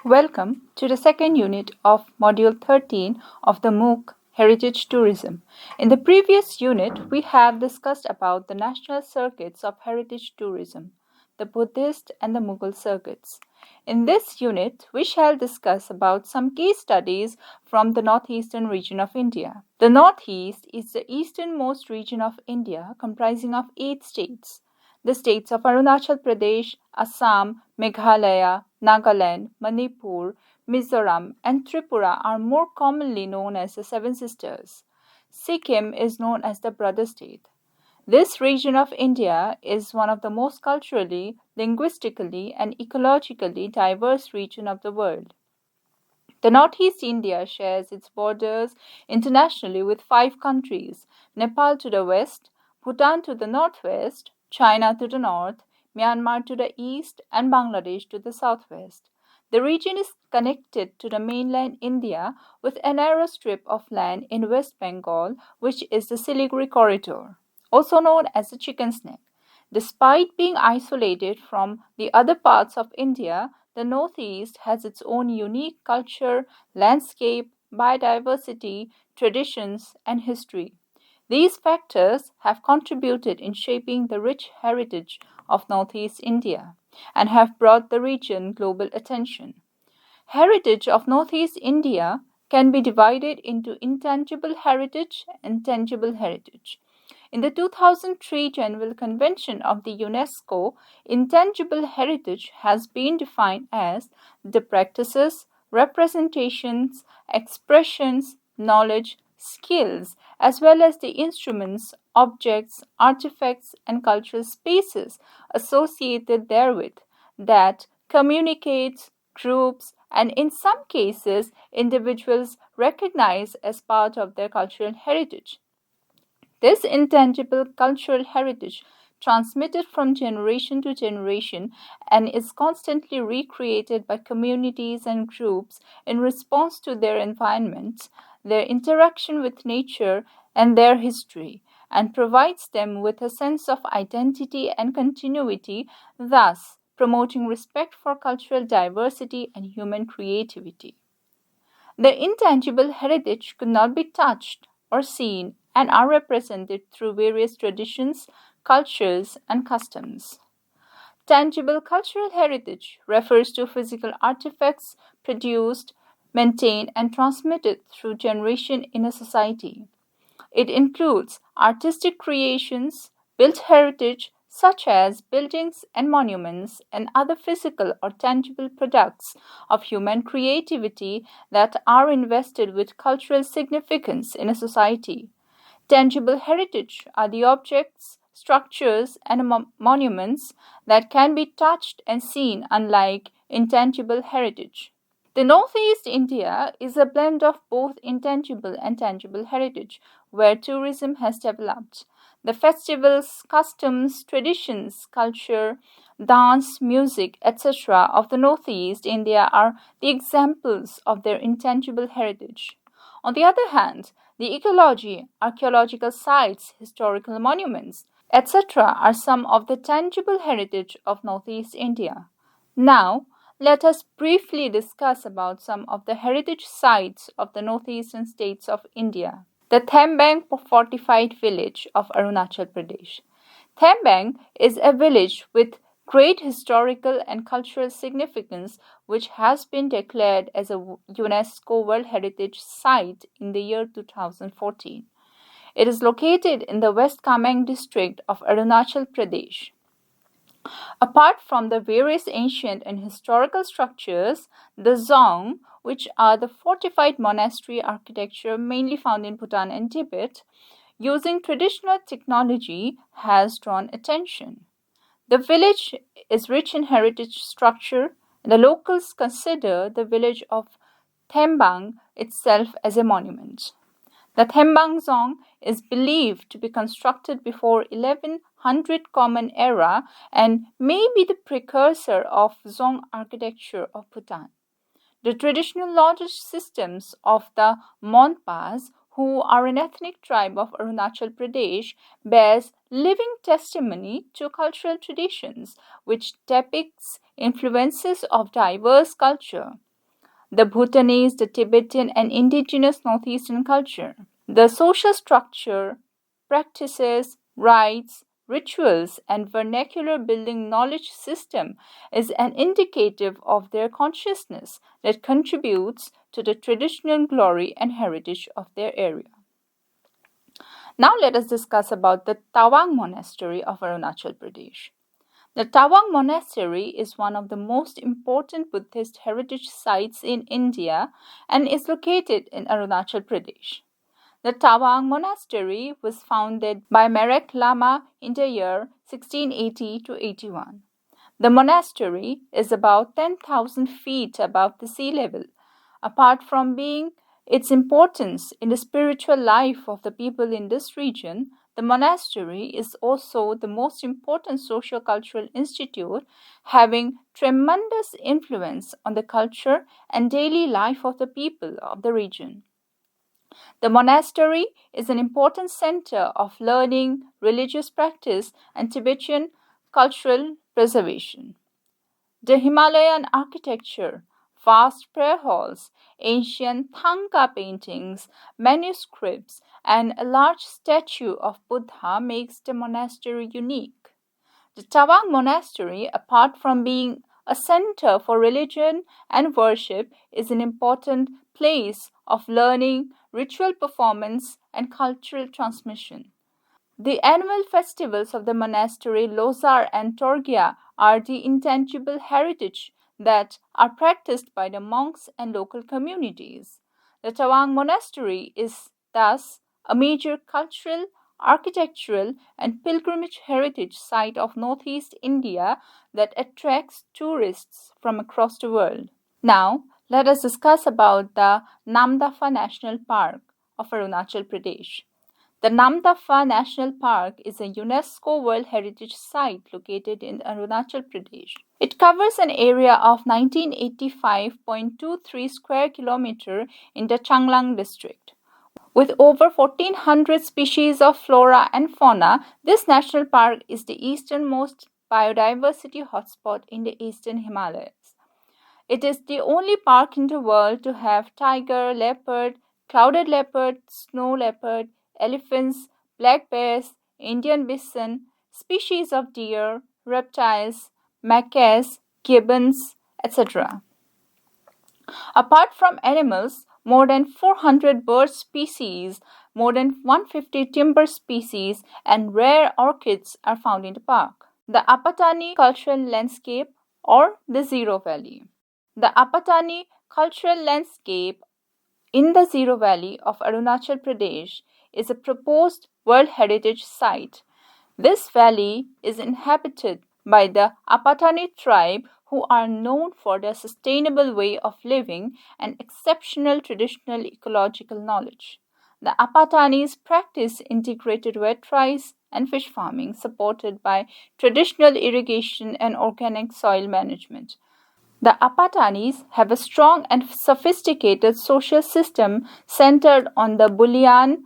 Welcome to the second unit of Module 13 of the MOOC Heritage Tourism. In the previous unit, we have discussed about the national circuits of heritage tourism, the Buddhist and the Mughal circuits. In this unit, we shall discuss about some case studies from the northeastern region of India. The northeast is the easternmost region of India comprising of 8 states. The states of Arunachal Pradesh, Assam, Meghalaya, Nagaland, Manipur, Mizoram, and Tripura are more commonly known as the Seven Sisters. Sikkim is known as the Brother State. This region of India is one of the most culturally, linguistically, and ecologically diverse region of the world. The Northeast India shares its borders internationally with 5 countries: Nepal to the west, Bhutan to the northwest, China to the north, Myanmar to the east, and Bangladesh to the southwest. The region is connected to the mainland India with a narrow strip of land in West Bengal, which is the Siliguri Corridor, also known as the Chicken's Neck. Despite being isolated from the other parts of India, the Northeast has its own unique culture, landscape, biodiversity, traditions, and history. These factors have contributed in shaping the rich heritage of Northeast India and have brought the region global attention. Heritage of Northeast India can be divided into intangible heritage and tangible heritage. In the 2003 General Convention of the UNESCO, intangible heritage has been defined as the practices, representations, expressions, knowledge, skills, as well as the instruments, objects, artifacts, and cultural spaces associated therewith that communicates, groups, and in some cases individuals recognize as part of their cultural heritage. This intangible cultural heritage transmitted from generation to generation and is constantly recreated by communities and groups in response to their environments, their interaction with nature, and their history, and provides them with a sense of identity and continuity, thus promoting respect for cultural diversity and human creativity. The intangible heritage could not be touched or seen and are represented through various traditions, cultures, and customs. Tangible cultural heritage refers to physical artifacts produced, maintained, and transmitted through generation in a society. It includes artistic creations, built heritage such as buildings and monuments, and other physical or tangible products of human creativity that are invested with cultural significance in a society. Tangible heritage are the objects, structures, and monuments that can be touched and seen, unlike intangible heritage. The Northeast India is a blend of both intangible and tangible heritage, where tourism has developed. The festivals, customs, traditions, culture, dance, music, etc. of the Northeast India are the examples of their intangible heritage. On the other hand, the ecology, archaeological sites, historical monuments, etc. are some of the tangible heritage of Northeast India. Now, let us briefly discuss about some of the heritage sites of the northeastern states of India. The Thembang fortified village of Arunachal Pradesh. Thembang is a village with great historical and cultural significance which has been declared as a UNESCO World Heritage Site in the year 2014. It is located in the West Kameng district of Arunachal Pradesh. Apart from the various ancient and historical structures, the Zong, which are the fortified monastery architecture mainly found in Bhutan and Tibet, using traditional technology has drawn attention. The village is rich in heritage structure, and the locals consider the village of Thembang itself as a monument. The Thembang Zong is believed to be constructed before 1100 Common Era and may be the precursor of Zong architecture of Bhutan. The traditional lodge systems of the Monpas, who are an ethnic tribe of Arunachal Pradesh, bears living testimony to cultural traditions which depicts influences of diverse culture. the Bhutanese, the Tibetan, and indigenous northeastern culture. The social structure, practices, rites, rituals, and vernacular building knowledge system is an indicative of their consciousness that contributes to the traditional glory and heritage of their area. Now let us discuss about the Tawang Monastery of Arunachal Pradesh. The Tawang Monastery is one of the most important Buddhist heritage sites in India and is located in Arunachal Pradesh. The Tawang Monastery was founded by Merak Lama in the year 1680 to 81. The monastery is about 10,000 feet above the sea level. Apart from being its importance in the spiritual life of the people in this region, the monastery is also the most important socio-cultural institute, having tremendous influence on the culture and daily life of the people of the region. The monastery is an important center of learning, religious practice, and Tibetan cultural preservation. The Himalayan architecture, vast prayer halls, ancient Thangka paintings, manuscripts, and a large statue of Buddha makes the monastery unique. The Tawang Monastery, apart from being a center for religion and worship, is an important place of learning, ritual performance, and cultural transmission. The annual festivals of the monastery, Losar and Torgia, are the intangible heritage that are practiced by the monks and local communities. The Tawang Monastery is thus a major cultural, architectural, and pilgrimage heritage site of northeast India that attracts tourists from across the world. Now, let us discuss about the Namdapha National Park of Arunachal Pradesh. The Namdapha National Park is a UNESCO World Heritage Site located in Arunachal Pradesh. It covers an area of 1985.23 square kilometer in the Changlang district. With over 1400 species of flora and fauna, this national park is the easternmost biodiversity hotspot in the eastern Himalayas. It is the only park in the world to have tiger, leopard, clouded leopard, snow leopard, elephants, black bears, Indian bison, species of deer, reptiles, macaques, gibbons, etc. Apart from animals, more than 400 bird species, more than 150 timber species, and rare orchids are found in the park. The Apatani Cultural Landscape or the Zero Valley. The Apatani Cultural Landscape in the Zero Valley of Arunachal Pradesh is a proposed World Heritage Site. This valley is inhabited by the Apatani tribe, who are known for their sustainable way of living and exceptional traditional ecological knowledge. The Apatanis practice integrated wet rice and fish farming supported by traditional irrigation and organic soil management. The Apatanis have a strong and sophisticated social system centered on the Bulian,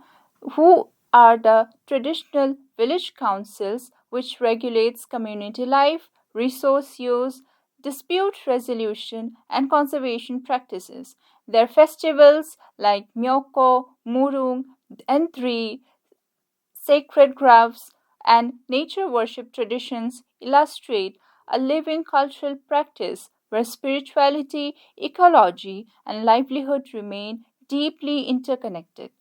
who are the traditional village councils which regulates community life, resource use, dispute resolution, and conservation practices. Their festivals like Myoko, Murung, and Dri, sacred groves, and nature worship traditions illustrate a living cultural practice where spirituality, ecology, and livelihood remain deeply interconnected.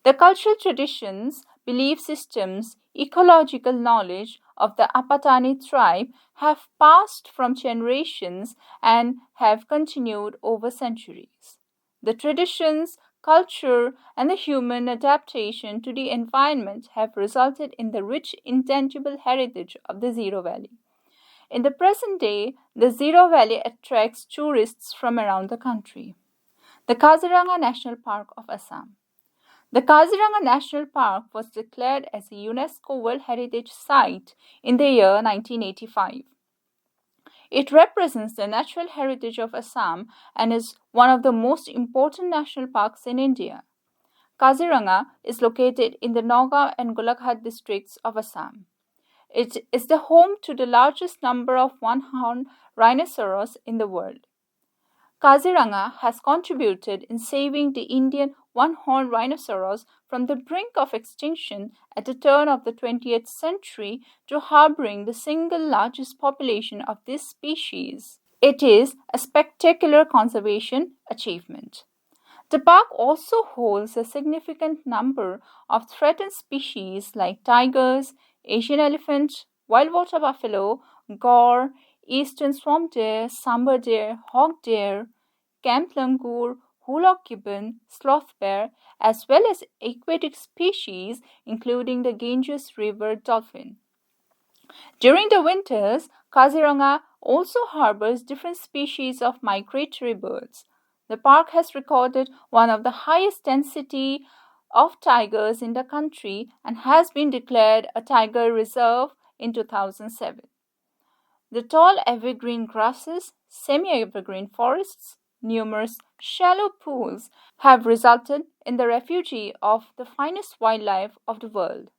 The cultural traditions, belief systems, ecological knowledge of the Apatani tribe have passed from generations and have continued over centuries. The traditions, culture, and the human adaptation to the environment have resulted in the rich intangible heritage of the Zero Valley. In the present day, the Zero Valley attracts tourists from around the country. The Kaziranga National Park of Assam. The Kaziranga National Park was declared as a UNESCO World Heritage Site in the year 1985. It represents the natural heritage of Assam and is one of the most important national parks in India. Kaziranga is located in the Nagaon and Golaghat districts of Assam. It is the home to the largest number of one-horned rhinoceros in the world. Kaziranga has contributed in saving the Indian one-horned rhinoceros from the brink of extinction at the turn of the 20th century to harboring the single largest population of this species. It is a spectacular conservation achievement. The park also holds a significant number of threatened species like tigers, Asian elephant, wild water buffalo, gaur, eastern swamp deer, sambar deer, hog deer, camp langur, hulock gibbon, sloth bear, as well as aquatic species including the Ganges River dolphin. During the winters, Kaziranga also harbors different species of migratory birds. The park has recorded one of the highest density of tigers in the country and has been declared a tiger reserve in 2007. The tall evergreen grasses, semi-evergreen forests, numerous shallow pools have resulted in the refuge of the finest wildlife of the world.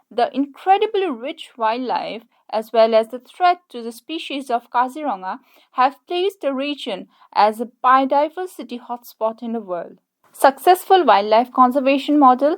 The incredibly rich wildlife, as well as the threat to the species of Kaziranga, have placed the region as a biodiversity hotspot in the world. Successful wildlife conservation model,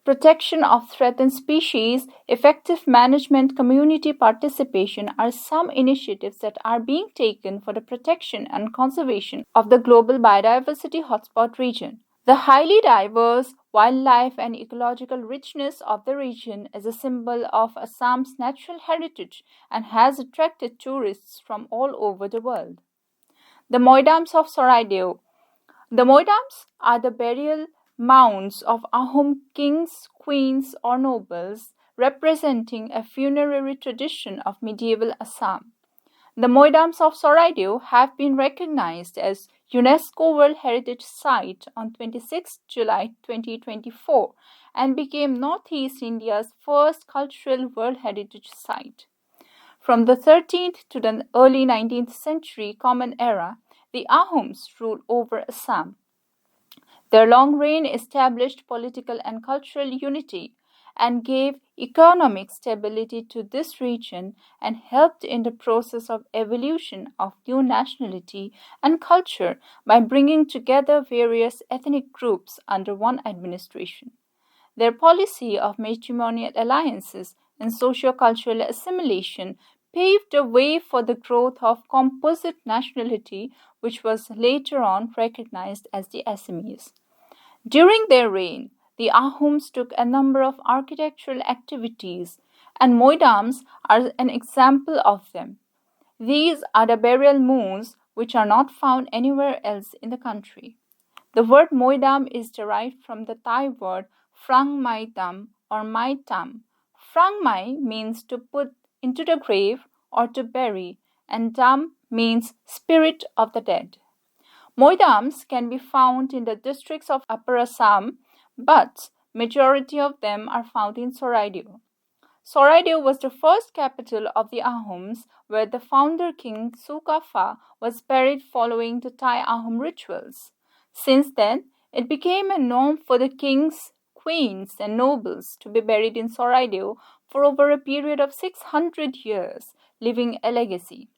protection of threatened species, effective management, community participation are some initiatives that are being taken for the protection and conservation of the global biodiversity hotspot region. The highly diverse wildlife and ecological richness of the region is a symbol of Assam's natural heritage and has attracted tourists from all over the world. The Moidams of Soraideo. The Moidams are the burial mounds of Ahom kings, queens, or nobles, representing a funerary tradition of medieval Assam. The Moidams of Soraideo have been recognized as UNESCO World Heritage Site on 26 July 2024 and became Northeast India's first cultural World Heritage Site. From the 13th to the early 19th century Common Era, the Ahoms ruled over Assam. Their long reign established political and cultural unity and gave economic stability to this region and helped in the process of evolution of new nationality and culture by bringing together various ethnic groups under one administration. Their policy of matrimonial alliances and socio-cultural assimilation paved the way for the growth of composite nationality, which was later on recognized as the Assamese. During their reign, the Ahoms took a number of architectural activities, and Moidams are an example of them. These are the burial mounds which are not found anywhere else in the country. The word Moidam is derived from the Thai word Frang Mai Dam or Mai Tam. Frang Mai means to put into the grave or to bury, and Dam means spirit of the dead. Moidams can be found in the districts of Upper Assam, but majority of them are found in Soraideo. Soraideo was the first capital of the Ahoms, where the founder king Sukafa was buried following the Thai Ahom rituals. Since then, it became a norm for the kings, queens, and nobles to be buried in Soraideo for over a period of 600 years, leaving a legacy.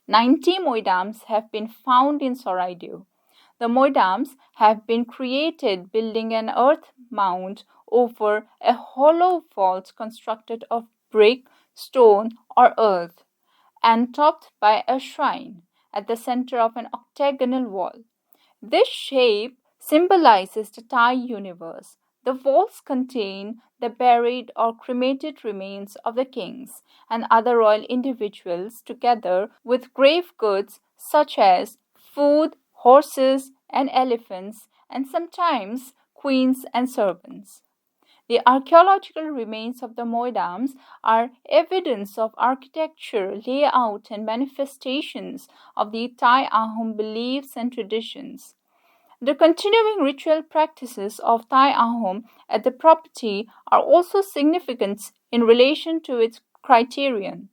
90 Moidams have been found in Soraideo. The Moidams have been created building an earth mound over a hollow vault constructed of brick, stone, or earth, and topped by a shrine at the center of an octagonal wall. This shape symbolizes the Thai universe. The vaults contain the buried or cremated remains of the kings and other royal individuals, together with grave goods such as food, horses, and elephants, and sometimes queens and servants. The archaeological remains of the Moidams are evidence of architecture, layout, and manifestations of the Thai Ahom beliefs and traditions. The continuing ritual practices of Thai Ahom at the property are also significant in relation to its criterion.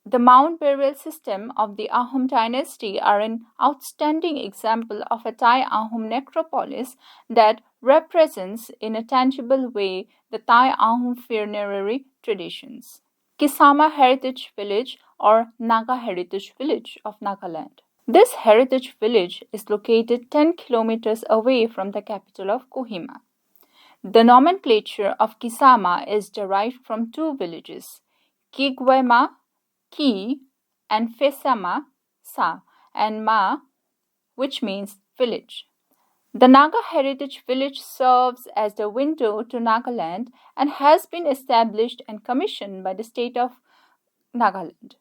The mound burial system of the Ahom dynasty are an outstanding example of a Thai Ahom necropolis that represents in a tangible way the Thai Ahom funerary traditions. Kisama Heritage Village or Naga Heritage Village of Nagaland. This heritage village is located 10 kilometers away from the capital of Kohima. The nomenclature of Kisama is derived from two villages, Kigwema, Ki, and Fesama, Sa, and Ma, which means village. The Naga Heritage Village serves as the window to Nagaland and has been established and commissioned by the state of Nagaland.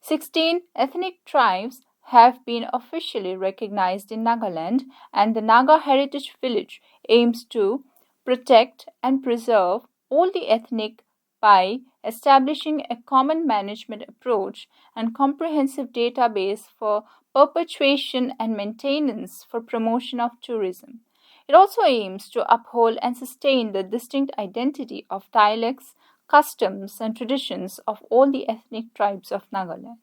16 ethnic tribes have been officially recognized in Nagaland, and the Naga Heritage Village aims to protect and preserve all the ethnic by establishing a common management approach and comprehensive database for perpetuation and maintenance for promotion of tourism. It also aims to uphold and sustain the distinct identity of dialects, customs, and traditions of all the ethnic tribes of Nagaland.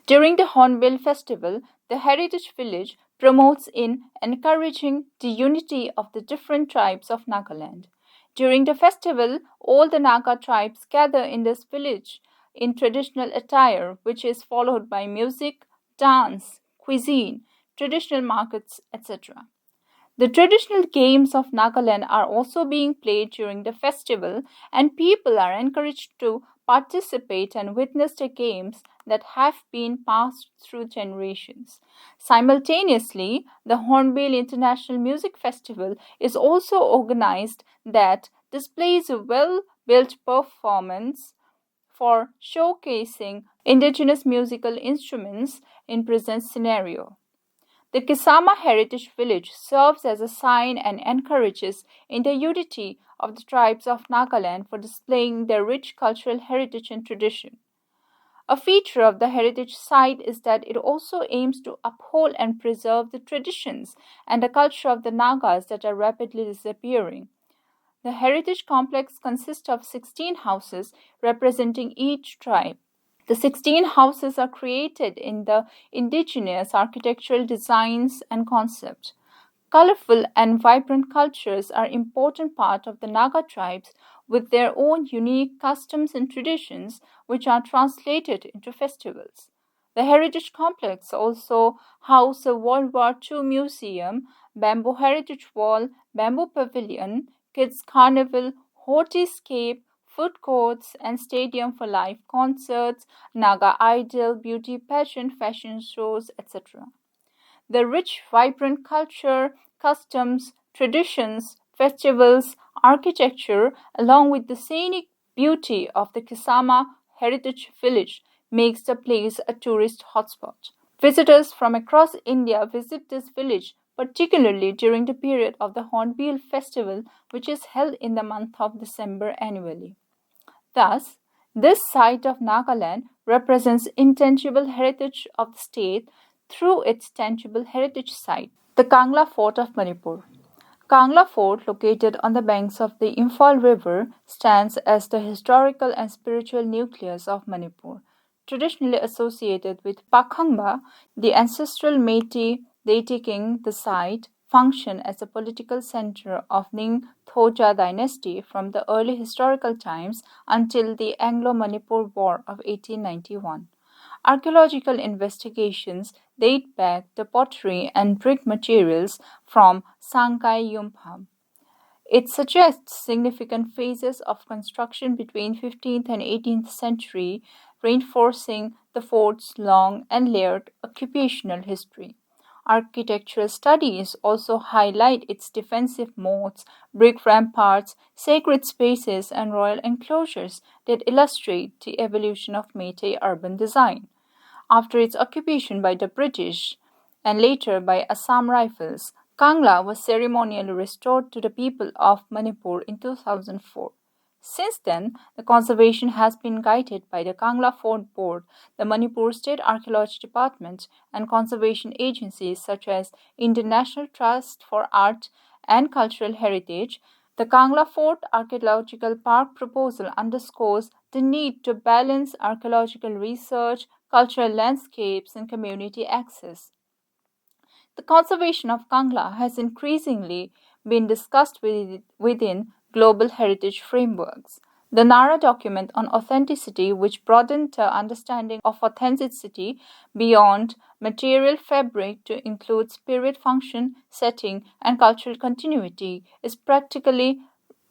During the Hornbill Festival, the Heritage Village promotes in encouraging the unity of the different tribes of Nagaland. During the festival, all the Naga tribes gather in this village in traditional attire, which is followed by music, dance, cuisine, traditional markets, etc. The traditional games of Nagaland are also being played during the festival, and people are encouraged to participate and witness the games that have been passed through generations. Simultaneously, the Hornbill International Music Festival is also organized that displays a well-built performance for showcasing indigenous musical instruments in present scenario. The Kisama Heritage Village serves as a sign and encourages in the unity of the tribes of Nagaland for displaying their rich cultural heritage and tradition. A feature of the heritage site is that it also aims to uphold and preserve the traditions and the culture of the Nagas that are rapidly disappearing. The heritage complex consists of 16 houses representing each tribe. The 16 houses are created in the indigenous architectural designs and concepts. Colorful and vibrant cultures are an important part of the Naga tribes with their own unique customs and traditions which are translated into festivals. The Heritage Complex also houses a World War II museum, Bamboo Heritage Wall, Bamboo Pavilion, Kids Carnival, Hortiscape, food courts, and stadium for live concerts, Naga Idol, beauty pageant, fashion shows, etc. The rich, vibrant culture, customs, traditions, festivals, architecture, along with the scenic beauty of the Kisama Heritage Village, makes the place a tourist hotspot. Visitors from across India visit this village, particularly during the period of the Hornbill Festival, which is held in the month of December annually. Thus, this site of Nagaland represents intangible heritage of the state through its tangible heritage site. The Kangla Fort of Manipur. Kangla Fort, located on the banks of the Imphal River, stands as the historical and spiritual nucleus of Manipur. Traditionally associated with Pakhangba, the ancestral Meitei deity king, the site functioned as a political center of Ningthojia dynasty from the early historical times until the Anglo-Manipur War of 1891. Archaeological investigations date back the pottery and brick materials from Sangkai Yumpham. It suggests significant phases of construction between 15th and 18th century, reinforcing the fort's long and layered occupational history. Architectural studies also highlight its defensive moats, brick ramparts, sacred spaces, and royal enclosures that illustrate the evolution of Meitei urban design. After its occupation by the British and later by Assam Rifles, Kangla was ceremonially restored to the people of Manipur in 2004. Since then, the conservation has been guided by the Kangla Fort Board, the Manipur State Archaeology Department, and conservation agencies such as International Trust for Art and Cultural Heritage. The Kangla Fort Archaeological Park proposal underscores the need to balance archaeological research, cultural landscapes, and community access. The conservation of Kangla has increasingly been discussed within global heritage frameworks. The Nara document on authenticity, which broadened the understanding of authenticity beyond material fabric to include spirit function, setting, and cultural continuity, is practically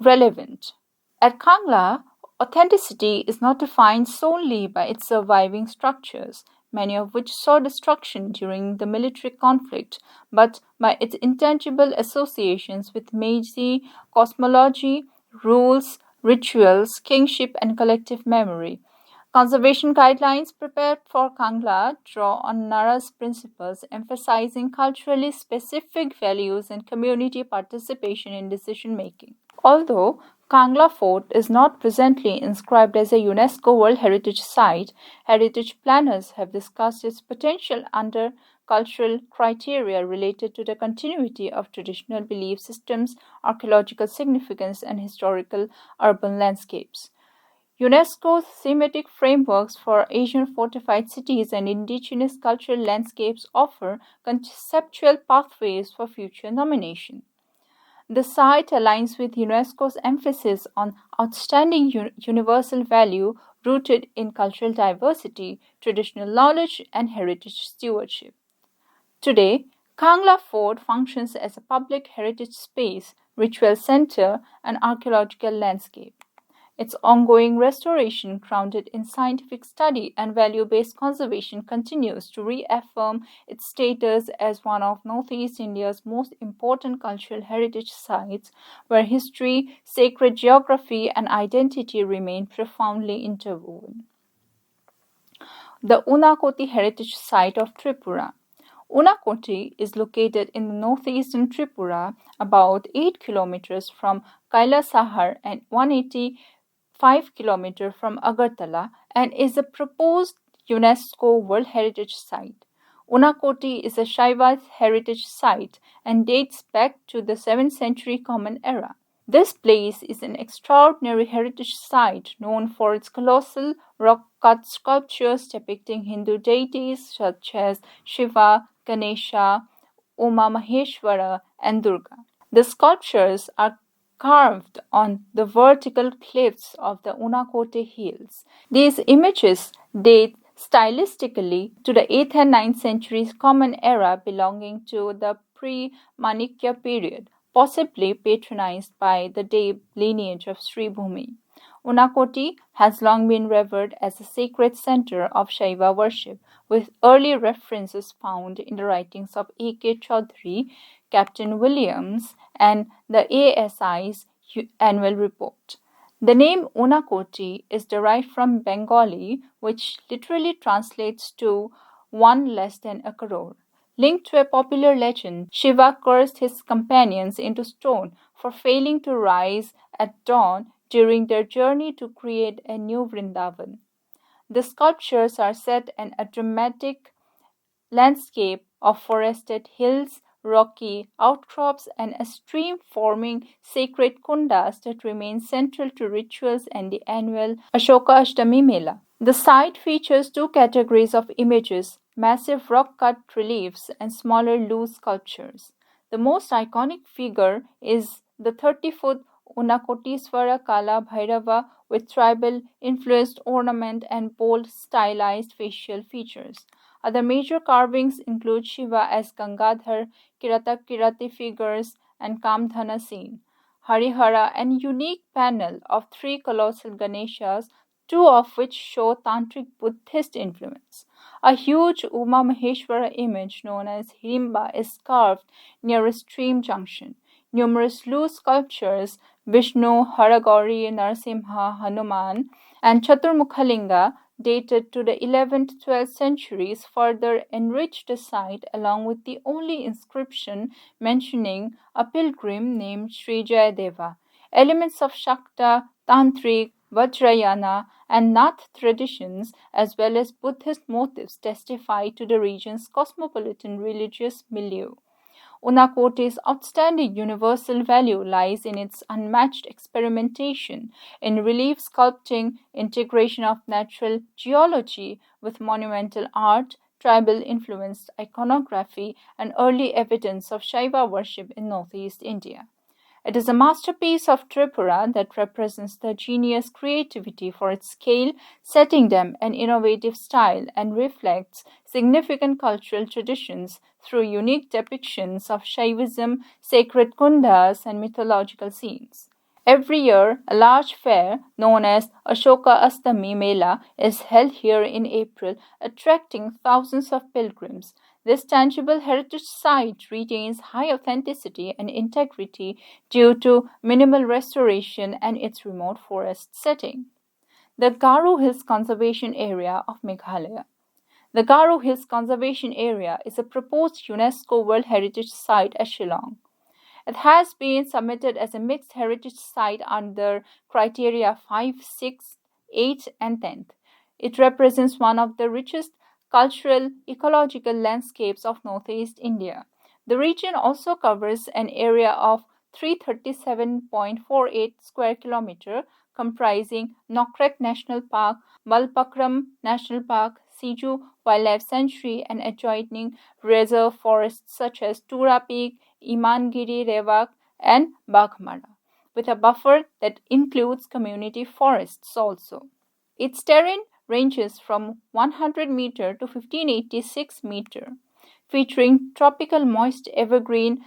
relevant. At Kangla, authenticity is not defined solely by its surviving structures, many of which saw destruction during the military conflict, but by its intangible associations with Meiji cosmology, rules, rituals, kingship, and collective memory. Conservation guidelines prepared for Kangla draw on Nara's principles, emphasizing culturally specific values and community participation in decision making. Although Kangla Fort is not presently inscribed as a UNESCO World Heritage Site, heritage planners have discussed its potential under cultural criteria related to the continuity of traditional belief systems, archaeological significance, and historical urban landscapes. UNESCO's thematic frameworks for Asian fortified cities and indigenous cultural landscapes offer conceptual pathways for future nomination. The site aligns with UNESCO's emphasis on outstanding universal value rooted in cultural diversity, traditional knowledge, and heritage stewardship. Today, Kangla Fort functions as a public heritage space, ritual center, and archaeological landscape. Its ongoing restoration, grounded in scientific study and value based conservation, continues to reaffirm its status as one of Northeast India's most important cultural heritage sites, where history, sacred geography, and identity remain profoundly interwoven. The Unakoti Heritage Site of Tripura. Unakoti is located in the northeastern Tripura, about 8 kilometers from Kailasahar and 185 kilometers from Agartala, and is a proposed UNESCO World Heritage Site. Unakoti is a Shaiva heritage site and dates back to the 7th century Common Era. This place is an extraordinary heritage site known for its colossal rock-cut sculptures depicting Hindu deities such as Shiva, Ganesha, Uma Maheshwara, and Durga. The sculptures are carved on the vertical cliffs of the Unakoti Hills. These images date stylistically to the 8th and 9th centuries Common Era, belonging to the pre-Manikya period, possibly patronized by the Dev lineage of Sri Bhumi. Unakoti has long been revered as a sacred center of Shaiva worship, with early references found in the writings of A. K. Chaudhary, Captain Williams, and the ASI's annual report. The name Unakoti is derived from Bengali, which literally translates to one less than a crore. Linked to a popular legend, Shiva cursed his companions into stone for failing to rise at dawn during their journey to create a new Vrindavan. The sculptures are set in a dramatic landscape of forested hills, rocky outcrops, and a stream forming sacred kundas that remain central to rituals and the annual Ashoka Ashtami Mela. The site features two categories of images: massive rock cut reliefs and smaller loose sculptures. The most iconic figure is the 30-foot Unakotiswara Kala Bhairava with tribal influenced ornament and bold stylized facial features. Other major carvings include Shiva as Gangadhar, Kirati figures, and Kamdhana scene, Harihara, and unique panel of three colossal Ganeshas, two of which show Tantric Buddhist influence. A huge Uma Maheshwara image known as Hirimba is carved near a stream junction. Numerous loose sculptures, Vishnu, Haragauri, Narasimha, Hanuman, and Chaturmukhalinga, dated to the 11th-12th centuries, further enriched the site, along with the only inscription mentioning a pilgrim named Sri Jayadeva. Elements of Shakta, Tantric, Vajrayana, and Nath traditions, as well as Buddhist motifs, testify to the region's cosmopolitan religious milieu. Unakoti's outstanding universal value lies in its unmatched experimentation in relief sculpting, integration of natural geology with monumental art, tribal influenced iconography, and early evidence of Shaiva worship in northeast India. It is a masterpiece of Tripura that represents the genius creativity for its scale, setting them an innovative style, and reflects significant cultural traditions through unique depictions of Shaivism, sacred kundas, and mythological scenes. Every year, a large fair known as Ashoka Astami Mela is held here in April, attracting thousands of pilgrims. This tangible heritage site retains high authenticity and integrity due to minimal restoration and its remote forest setting. The Garo Hills Conservation Area of Meghalaya. The Garo Hills Conservation Area is a proposed UNESCO World Heritage Site at Shillong. It has been submitted as a mixed heritage site under criteria 5, 6, 8, and 10. It represents one of the richest cultural ecological landscapes of northeast India. The region also covers an area of 337.48 square kilometer comprising Nokrek National Park, Balpakram National Park, Siju Wildlife Sanctuary, and adjoining reserve forests such as Tura Peak, Imangiri Rewak, and Baghmara, with a buffer that includes community forests also. Its terrain ranges from 100 meter to 1586 meter, featuring tropical moist evergreen,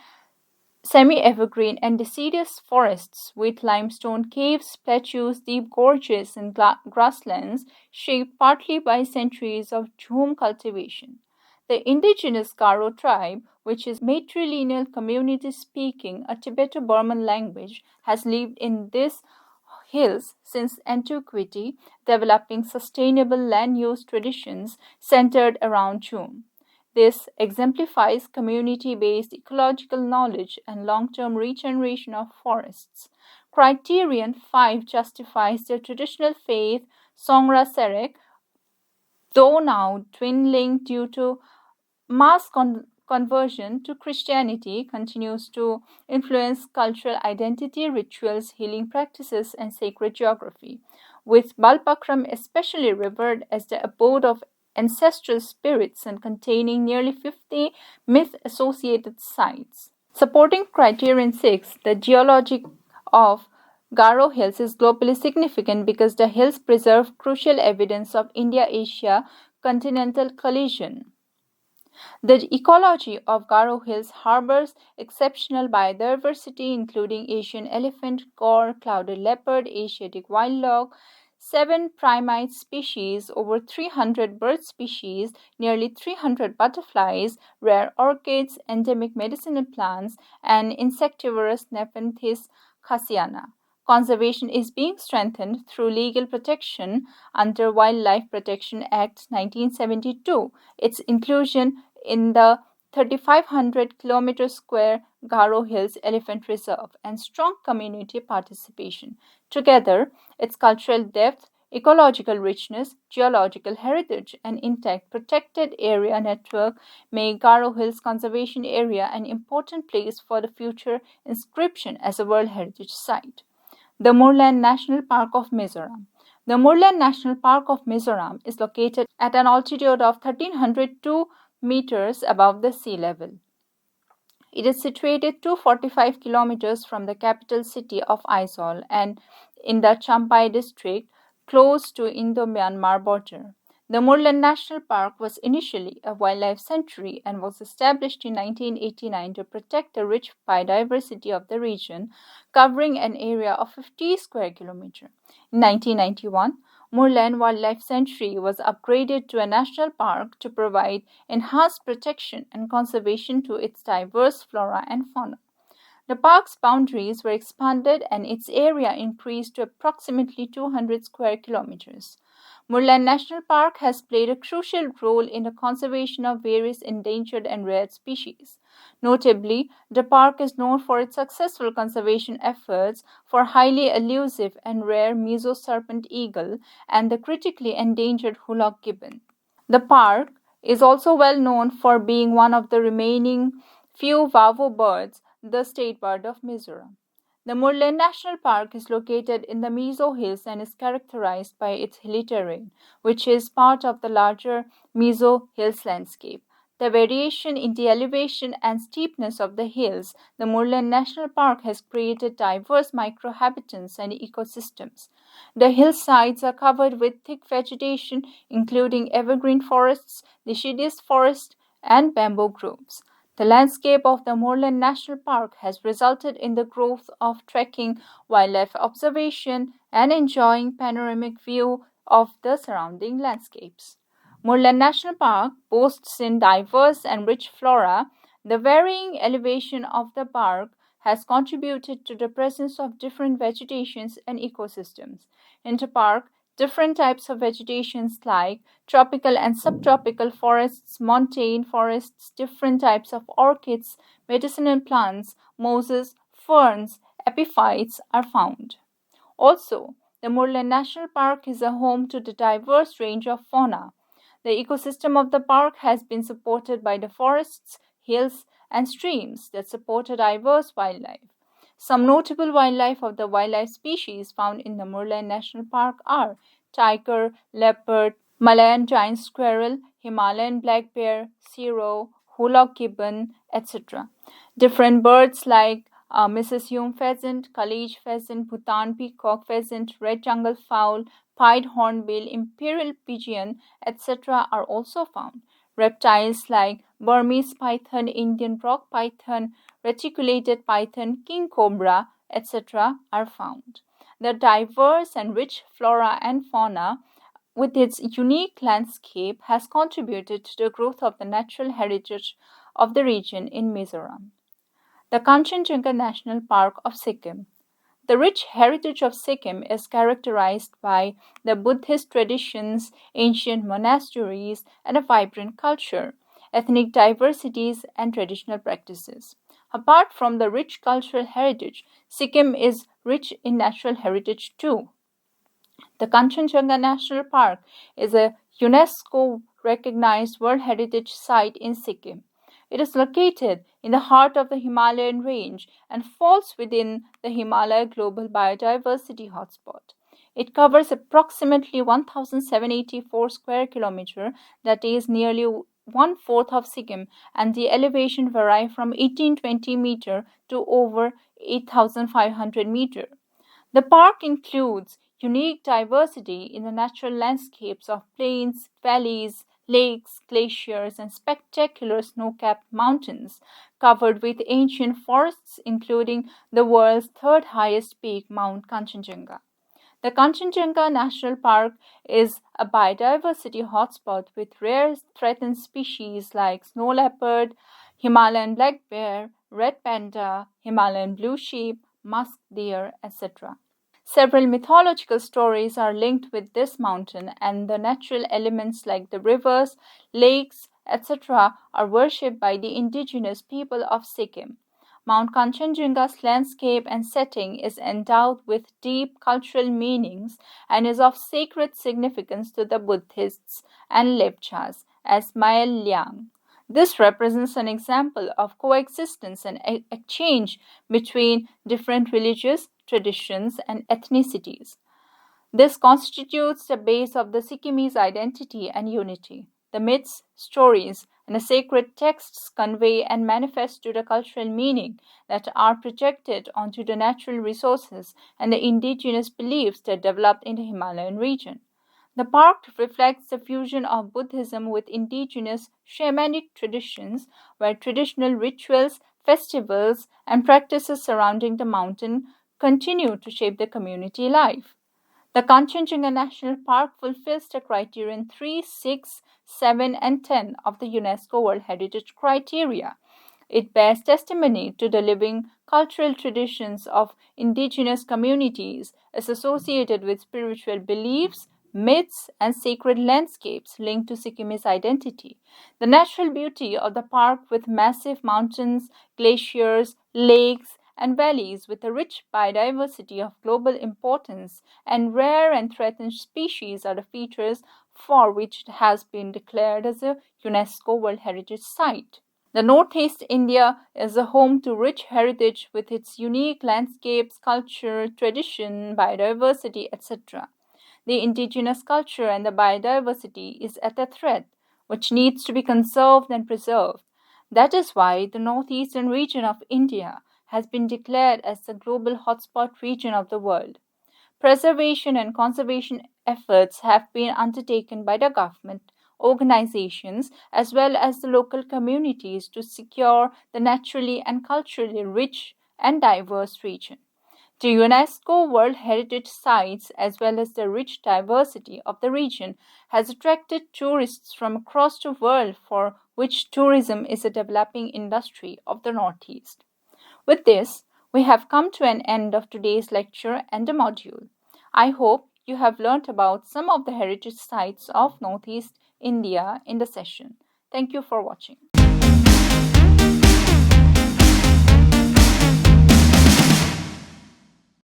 semi-evergreen, and deciduous forests with limestone caves, plateaus, deep gorges, and grasslands shaped partly by centuries of jhum cultivation. The indigenous Garo tribe, which is matrilineal community speaking a Tibeto-Burman language, has lived in these hills since antiquity, developing sustainable land use traditions centered around jhum. This exemplifies community based ecological knowledge and long term regeneration of forests. Criterion 5 justifies their traditional faith, Songra Serek, though now dwindling due to mass conversion to Christianity, continues to influence cultural identity, rituals, healing practices, and sacred geography, with Balpakram especially revered as the abode of ancestral spirits and containing nearly 50 myth associated sites. Supporting Criterion 6, the geology of Garo Hills is globally significant because the hills preserve crucial evidence of India Asia continental collision. The ecology of Garo Hills harbors exceptional biodiversity, including Asian elephant, gaur, clouded leopard, Asiatic wild 7 primate species, over 300 bird species, nearly 300 butterflies, rare orchids, endemic medicinal plants, and insectivorous Nepenthes khasiana. Conservation is being strengthened through legal protection under Wildlife Protection Act 1972. Its inclusion in the 3,500 km square Garo Hills Elephant Reserve and strong community participation. Together, its cultural depth, ecological richness, geological heritage, and intact protected area network make Garo Hills Conservation Area an important place for the future inscription as a World Heritage Site. The Moorland National Park of Mizoram. The Moorland National Park of Mizoram is located at an altitude of 1302 meters above the sea level. It is situated 245 kilometers from the capital city of Aizawl and in the Champai district, close to Indo-Myanmar border. The Moorland National Park was initially a wildlife sanctuary and was established in 1989 to protect the rich biodiversity of the region, covering an area of 50 square kilometers. In 1991, Moorland Wildlife Sanctuary was upgraded to a national park to provide enhanced protection and conservation to its diverse flora and fauna. The park's boundaries were expanded and its area increased to approximately 200 square kilometers. Moorland National Park has played a crucial role in the conservation of various endangered and rare species. Notably, the park is known for its successful conservation efforts for highly elusive and rare Meso serpent eagle and the critically endangered Hulok gibbon. The park is also well known for being one of the remaining few Vavo birds, the state bird of Mizoram. The Moorland National Park is located in the Mizo Hills and is characterized by its hilly terrain, which is part of the larger Mizo Hills landscape. The variation in the elevation and steepness of the hills, the Moorland National Park has created diverse microhabitants and ecosystems. The hillsides are covered with thick vegetation, including evergreen forests, deciduous forest, and bamboo groves. The landscape of the Moorland National Park has resulted in the growth of trekking, wildlife observation, and enjoying panoramic view of the surrounding landscapes. Moorland National Park boasts in diverse and rich flora. The varying elevation of the park has contributed to the presence of different vegetations and ecosystems. In the park, different types of vegetations like tropical and subtropical forests, montane forests, different types of orchids, medicinal plants, mosses, ferns, epiphytes are found. Also, the Moorland National Park is a home to the diverse range of fauna. The ecosystem of the park has been supported by the forests, hills, and streams that support a diverse wildlife. Some notable wildlife of the wildlife species found in the Moorland National Park are tiger, leopard, Malayan giant squirrel, Himalayan black bear, serow, hoolock gibbon, etc. Different birds like Mrs. Hume pheasant, Kalij pheasant, Bhutan peacock pheasant, red jungle fowl, pied hornbill, imperial pigeon, etc. are also found. Reptiles like Burmese python, Indian rock python, reticulated python, king cobra, etc. are found. The diverse and rich flora and fauna with its unique landscape has contributed to the growth of the natural heritage of the region in Mizoram. The Kanchenjunga National Park of Sikkim. The rich heritage of Sikkim is characterized by the Buddhist traditions, ancient monasteries, and a vibrant culture, ethnic diversities, and traditional practices. Apart from the rich cultural heritage, Sikkim is rich in natural heritage too. The Kanchenjunga National Park is a UNESCO recognized World Heritage Site in Sikkim. It is located in the heart of the Himalayan range and falls within the Himalaya Global Biodiversity Hotspot. It covers approximately 1,784 square kilometers, that is nearly one-fourth of Sikkim, and the elevation varies from 1820 meter to over 8,500 meter. The park includes unique diversity in the natural landscapes of plains, valleys, lakes, glaciers, and spectacular snow-capped mountains covered with ancient forests, including the world's third highest peak, Mount Kanchenjunga. The Kanchenjunga National Park is a biodiversity hotspot with rare threatened species like snow leopard, Himalayan black bear, red panda, Himalayan blue sheep, musk deer, etc. Several mythological stories are linked with this mountain, and the natural elements like the rivers, lakes, etc., are worshipped by the indigenous people of Sikkim. Mount Kanchenjunga's landscape and setting is endowed with deep cultural meanings and is of sacred significance to the Buddhists and Lepchas, as Mael Liang. This represents an example of coexistence and exchange between different religious traditions and ethnicities. This constitutes the base of the Sikkimese identity and unity. The myths, stories, and the sacred texts convey and manifest to the cultural meaning that are projected onto the natural resources and the indigenous beliefs that developed in the Himalayan region. The park reflects the fusion of Buddhism with indigenous shamanic traditions, where traditional rituals, festivals, and practices surrounding the mountain continue to shape the community life. The Kanchenjunga National Park fulfills the criterion 3, 6, 7, and 10 of the UNESCO World Heritage Criteria. It bears testimony to the living cultural traditions of indigenous communities, is associated with spiritual beliefs, myths, and sacred landscapes linked to Sikkimese identity. The natural beauty of the park, with massive mountains, glaciers, lakes, and valleys with a rich biodiversity of global importance, and rare and threatened species are the features for which it has been declared as a UNESCO World Heritage Site. The Northeast India is a home to rich heritage with its unique landscapes, culture, tradition, biodiversity, etc. The indigenous culture and the biodiversity is at a threat. which needs to be conserved and preserved. That is why the northeastern region of India has been declared as the global hotspot region of the world. Preservation and conservation efforts have been undertaken by the government, organizations, as well as the local communities to secure the naturally and culturally rich and diverse region. The UNESCO World Heritage Sites, as well as the rich diversity of the region, has attracted tourists from across the world, for which tourism is a developing industry of the Northeast. With this, we have come to an end of today's lecture and the module. I hope you have learnt about some of the heritage sites of Northeast India in the session. Thank you for watching.